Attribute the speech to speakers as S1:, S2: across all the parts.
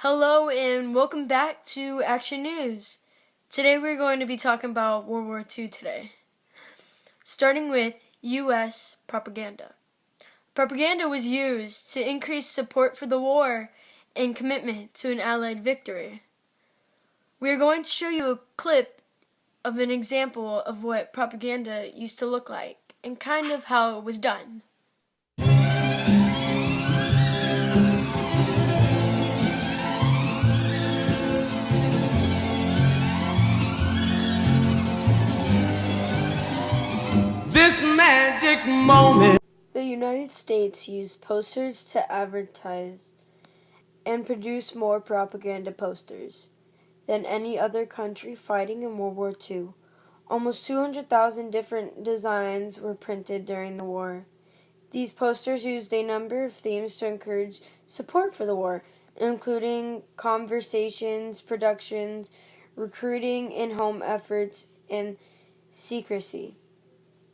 S1: Hello and welcome back to Action News. Today we're going to be talking about World War II today. Starting with U.S. propaganda. Propaganda was used to increase support for the war and commitment to an Allied victory. We are going to show you a clip of an example of what propaganda used to look like and kind of how it was done.
S2: This magic moment.
S1: The United States used posters to advertise and produce more propaganda posters than any other country fighting in World War II. Almost 200,000 different designs were printed during the war. These posters used a number of themes to encourage support for the war, including conversations, productions, recruiting and home efforts, and secrecy.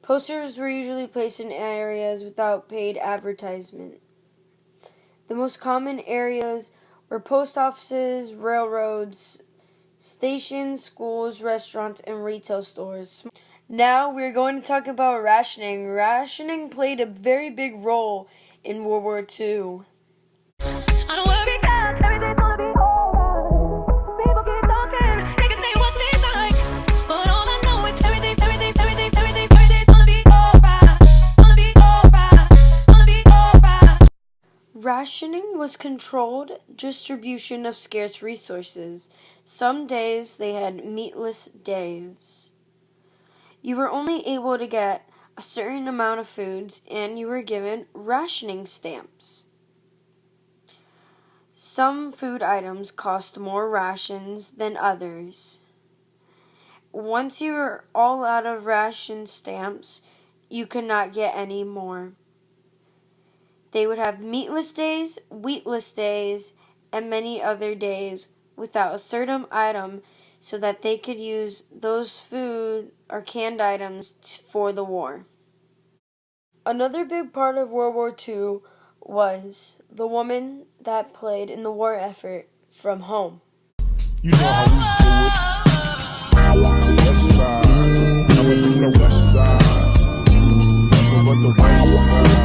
S1: Posters were usually placed in areas without paid advertisement. The most common areas were post offices, railroads, stations, schools, restaurants, and retail stores. Now we're going to talk about rationing. Rationing played a very big role in World War II. Rationing was controlled distribution of scarce resources. Some days they had meatless days. You were only able to get a certain amount of foods, and you were given rationing stamps. Some food items cost more rations than others. Once you were all out of ration stamps, you could not get any more. They would have meatless days, wheatless days, and many other days without a certain item so that they could use those food or canned items for the war. Another big part of World War II was the woman that played in the war effort from home.
S3: You know how we do it. West side, coming from the west side. Over the west side.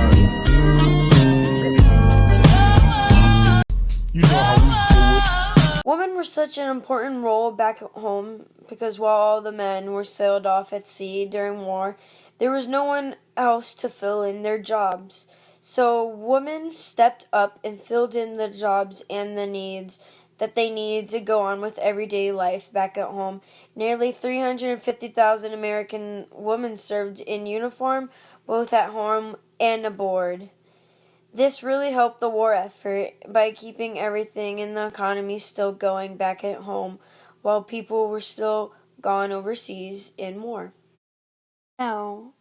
S3: You know how we do it.
S1: Women were such an important role back at home because while all the men were sailed off at sea during war, there was no one else to fill in their jobs. So women stepped up and filled in the jobs and the needs that they needed to go on with everyday life back at home. Nearly 350,000 American women served in uniform, both at home and aboard. This really helped the war effort by keeping everything in the economy still going back at home while people were still gone overseas in war. Now,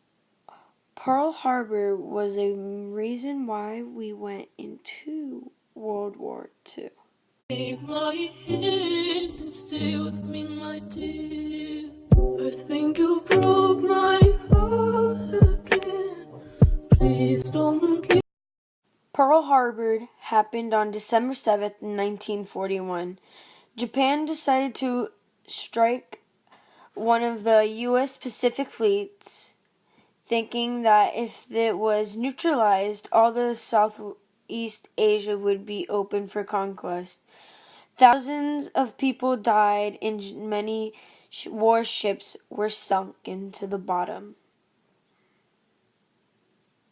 S1: Pearl Harbor was a reason why we went into World War II.
S4: Take my hand and stay with me, my dear. I think you broke my heart again. Please don't leave.
S1: Pearl Harbor happened on December 7th, 1941. Japan decided to strike one of the U.S. Pacific fleets, thinking that if it was neutralized, all the Southeast Asia would be open for conquest. Thousands of people died and many warships were sunk into the bottom.